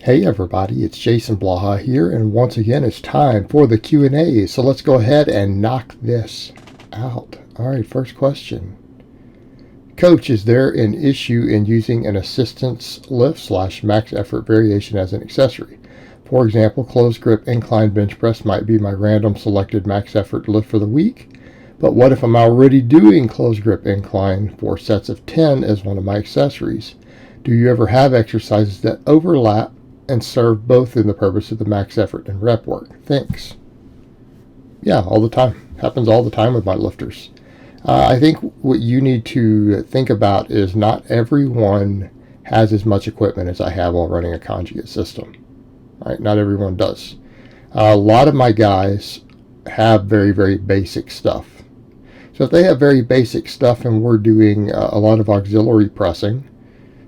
Hey everybody, it's Jason Blaha here, and once again it's time for the Q&A. So let's go ahead and knock this out. Alright, first question. Coach, is there an issue in using an assistance lift / max effort variation as an accessory? For example, closed grip incline bench press might be my random selected max effort lift for the week, but what if I'm already doing closed grip incline 4 sets of 10 as one of my accessories? Do you ever have exercises that overlap and serve both in the purpose of the max effort and rep work? Thanks. Yeah, all the time. Happens all the time with my lifters. I think what you need to think about is not everyone has as much equipment as I have while running a conjugate system. Right? Not everyone does. A lot of my guys have very, very basic stuff. So if they have very basic stuff and we're doing a lot of auxiliary pressing,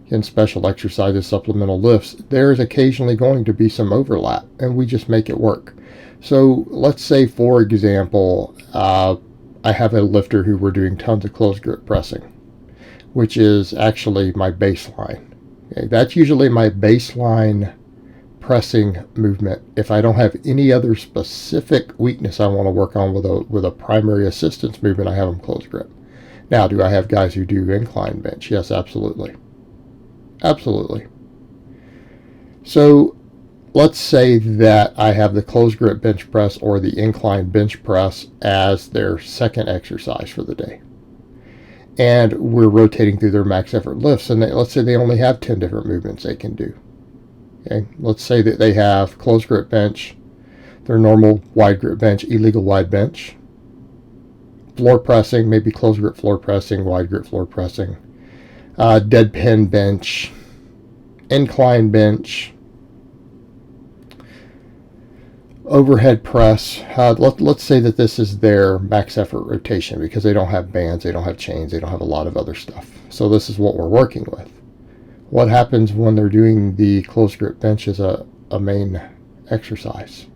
in special exercises, supplemental lifts, there is occasionally going to be some overlap, and we just make it work. So let's say, for example, I have a lifter who we're doing tons of closed grip pressing, which is actually my baseline. Okay, that's usually my baseline pressing movement. If I don't have any other specific weakness I want to work on with a primary assistance movement, I have them closed grip. Now, do I have guys who do incline bench? Yes, absolutely. Absolutely. So let's say that I have the closed grip bench press or the incline bench press as their second exercise for the day. And we're rotating through their max effort lifts. And let's say they only have 10 different movements they can do. Okay. Let's say that they have closed grip bench, their normal wide grip bench, illegal wide bench, floor pressing, maybe closed grip floor pressing, wide grip floor pressing, dead pin bench, incline bench, overhead press. Let's say that this is their max effort rotation because they don't have bands, they don't have chains, they don't have a lot of other stuff. So this is what we're working with. What happens when they're doing the closed grip bench as a main exercise?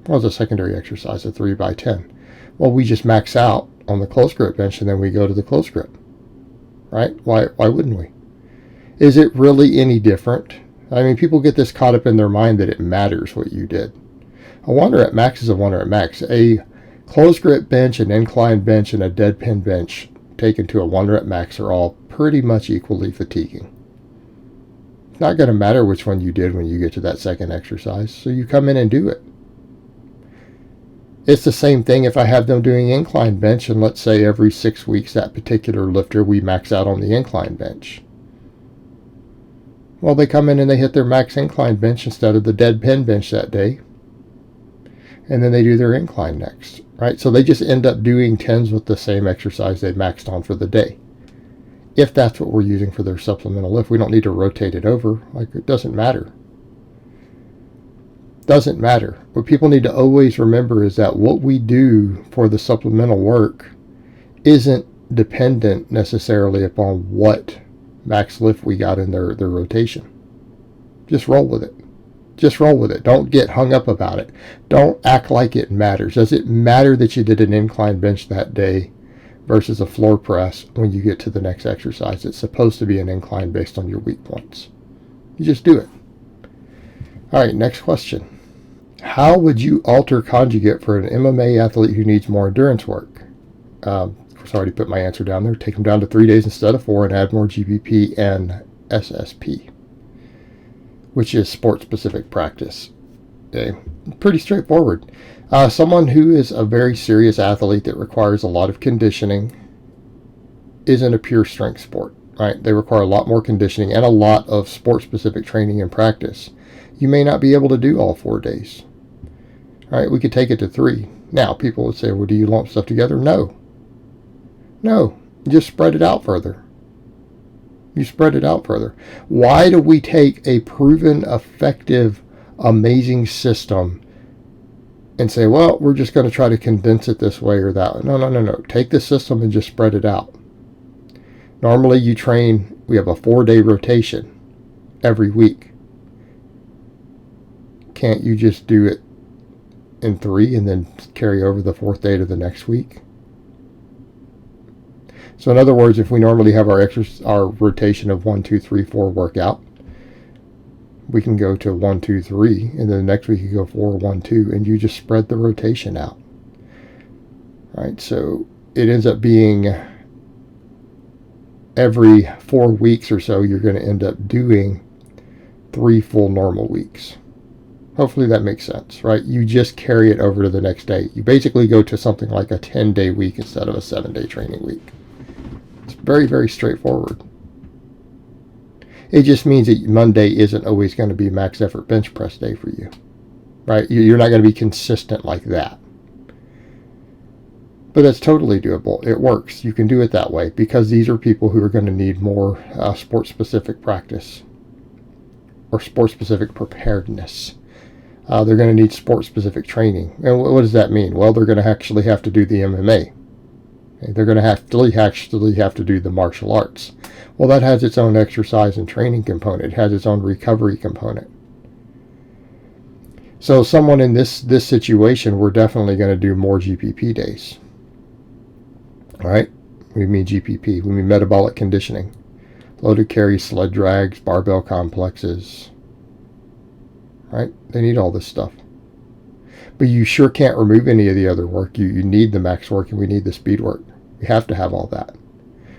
Well, as a secondary exercise, a 3x10. Well, we just max out on the closed grip bench and then we go to the closed grip. Right? Why wouldn't we? Is it really any different? I mean, people get this caught up in their mind that it matters what you did. A 1 rep max is a 1 rep max. A closed grip bench, an incline bench, and a dead pin bench taken to a 1 rep max are all pretty much equally fatiguing. It's not going to matter which one you did when you get to that second exercise, so you come in and do it. It's the same thing if I have them doing incline bench, and let's say every 6 weeks that particular lifter we max out on the incline bench. Well, they come in and they hit their max incline bench instead of the dead pin bench that day, and then they do their incline next, right? So they just end up doing 10s with the same exercise they maxed on for the day. If that's what we're using for their supplemental lift, we don't need to rotate it over. Like, it doesn't matter. Doesn't matter. What people need to always remember is that what we do for the supplemental work isn't dependent necessarily upon what max lift we got in their rotation. Just roll with it. Just roll with it. Don't get hung up about it. Don't act like it matters. Does it matter that you did an incline bench that day versus a floor press when you get to the next exercise? It's supposed to be an incline based on your weak points. You just do it. All right, next question. How would you alter conjugate for an MMA athlete who needs more endurance work? Of course, I already put my answer down there. Take them down to 3 days instead of 4 and add more GBP and SSP, which is sport-specific practice. Okay, pretty straightforward. Someone who is a very serious athlete that requires a lot of conditioning isn't a pure strength sport, right? They require a lot more conditioning and a lot of sport-specific training and practice. You may not be able to do all 4 days. All right, we could take it to 3. Now, people would say, well, do you lump stuff together? No. No, you just spread it out further. You spread it out further. Why do we take a proven, effective, amazing system and say, well, we're just going to try to condense it this way or that way? No. Take the system and just spread it out. Normally you train, we have a 4-day rotation every week. Can't you just do it in 3 and then carry over the 4th day to the next week? So in other words, if we normally have our rotation of 1, 2, 3, 4 workout, we can go to 1, 2, 3, and then the next week you go 4, 1, 2, and you just spread the rotation out. Right? So it ends up being every 4 weeks or so, you're going to end up doing 3 full normal weeks. Hopefully that makes sense, right? You just carry it over to the next day. You basically go to something like a 10-day week instead of a 7-day training week. It's very, very straightforward. It just means that Monday isn't always going to be max effort bench press day for you, right? You're not going to be consistent like that. But that's totally doable. It works. You can do it that way because these are people who are going to need more sport-specific practice or sport-specific preparedness. They're going to need sport-specific training. And what does that mean? Well, they're going to actually have to do the MMA. Okay? They're going to actually have to do the martial arts. Well, that has its own exercise and training component. It has its own recovery component. So someone in this situation, we're definitely going to do more GPP days. All right? We mean GPP. We mean metabolic conditioning. Loaded carry, sled drags, barbell complexes. Right? They need all this stuff. But you sure can't remove any of the other work. You need the max work and we need the speed work. We have to have all that.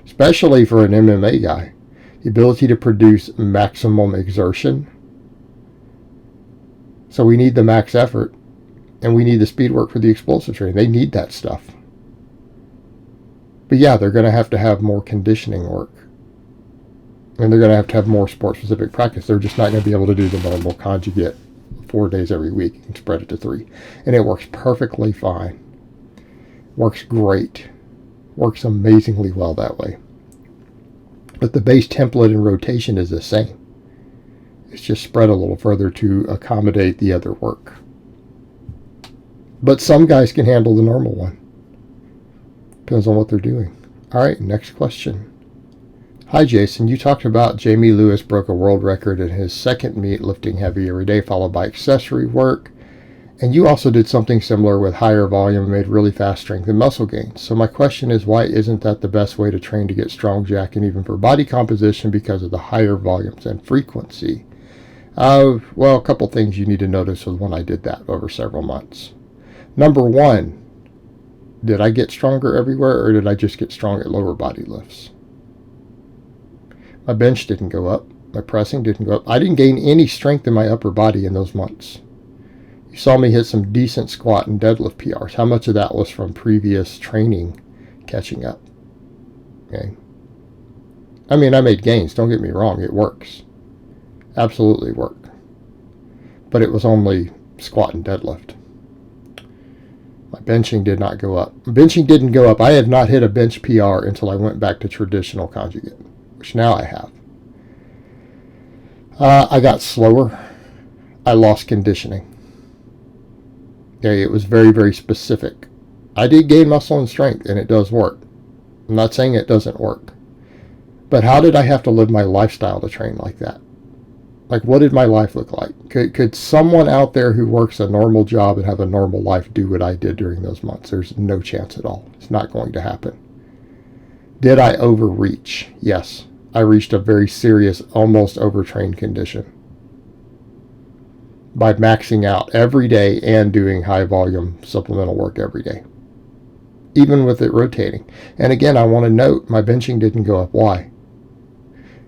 Especially for an MMA guy. The ability to produce maximum exertion. So we need the max effort and we need the speed work for the explosive training. They need that stuff. But yeah, they're going to have more conditioning work. And they're going to have more sport-specific practice. They're just not going to be able to do the normal conjugate 4 days every week. You can spread it to 3. And it works perfectly fine. Works great. Works amazingly well that way. But the base template and rotation is the same. It's just spread a little further to accommodate the other work. But some guys can handle the normal one. Depends on what they're doing. All right, next question. Hi, Jason. You talked about Jamie Lewis broke a world record in his second meet lifting heavy every day, followed by accessory work. And you also did something similar with higher volume and made really fast strength and muscle gains. So my question is, why isn't that the best way to train to get strong, jack, and even for body composition because of the higher volumes and frequency? Well, a couple things you need to notice with when I did that over several months. Number one, did I get stronger everywhere or did I just get strong at lower body lifts? My bench didn't go up. My pressing didn't go up. I didn't gain any strength in my upper body in those months. You saw me hit some decent squat and deadlift PRs. How much of that was from previous training catching up? Okay. I mean, I made gains. Don't get me wrong. It works. Absolutely worked. But it was only squat and deadlift. My benching did not go up. Benching didn't go up. I had not hit a bench PR until I went back to traditional conjugate, which now I have. I got slower. I lost conditioning. Okay, it was very, very specific. I did gain muscle and strength, and it does work. I'm not saying it doesn't work. But how did I have to live my lifestyle to train like that? Like, what did my life look like? Could someone out there who works a normal job and have a normal life do what I did during those months? There's no chance at all. It's not going to happen. Did I overreach? Yes. I reached a very serious, almost overtrained condition by maxing out every day and doing high volume supplemental work every day, even with it rotating. And again, I want to note my benching didn't go up. Why?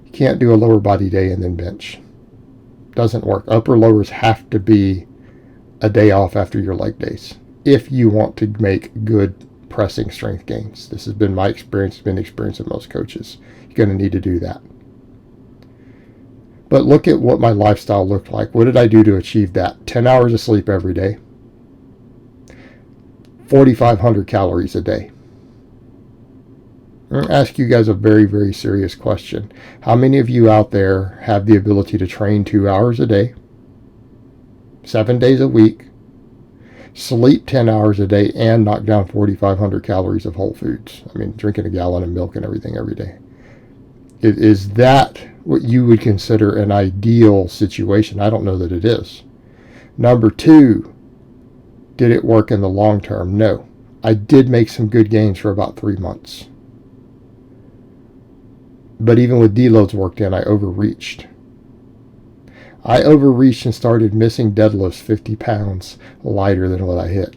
You can't do a lower body day and then bench. Doesn't work. Upper lowers have to be a day off after your leg days if you want to make good pressing strength gains. This has been my experience. It's been the experience of most coaches. You're going to need to do that. But look at what my lifestyle looked like. What did I do to achieve that? 10 hours of sleep every day. 4,500 calories a day. I'm going to ask you guys a very, very serious question. How many of you out there have the ability to train 2 hours a day, 7 days a week, sleep 10 hours a day, and knock down 4,500 calories of whole foods? I mean, drinking a gallon of milk and everything every day. Is that what you would consider an ideal situation? I don't know that it is. Number two, did it work in the long term? No. I did make some good gains for about 3 months. But even with deloads worked in, I overreached. I overreached and started missing deadlifts 50 pounds lighter than what I hit.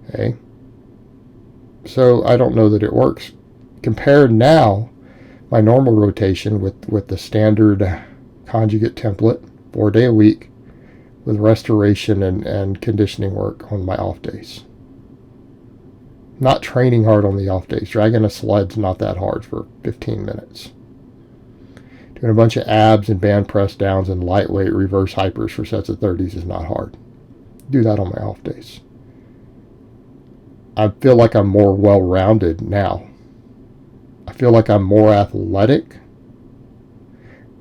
Okay. So I don't know that it works. Compare now my normal rotation with the standard conjugate template, 4-day a week, with restoration and conditioning work on my off days. Not training hard on the off days. Dragging a sled's not that hard for 15 minutes. Doing a bunch of abs and band press downs and lightweight reverse hypers for sets of 30s is not hard. Do that on my off days. I feel like I'm more well-rounded now. I feel like I'm more athletic,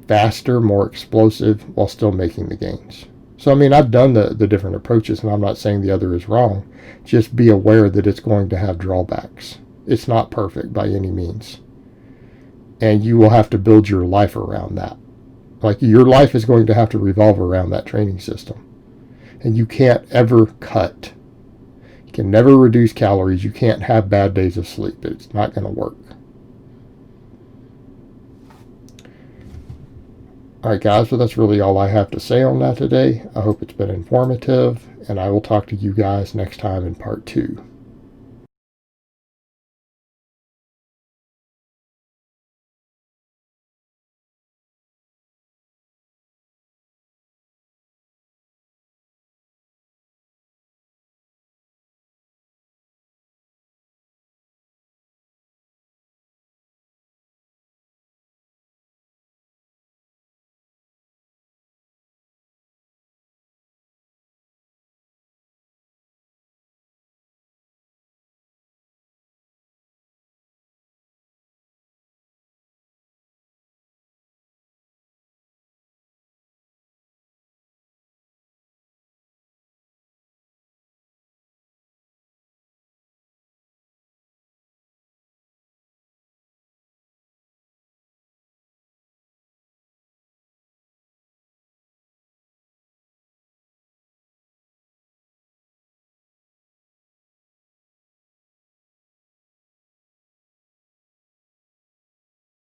faster, more explosive, while still making the gains. So, I mean, I've done the different approaches, and I'm not saying the other is wrong. Just be aware that it's going to have drawbacks. It's not perfect by any means. And you will have to build your life around that. Like, your life is going to have to revolve around that training system. And you can't ever cut. You can never reduce calories. You can't have bad days of sleep. It's not going to work. Alright guys, so that's really all I have to say on that today. I hope it's been informative, and I will talk to you guys next time in part 2.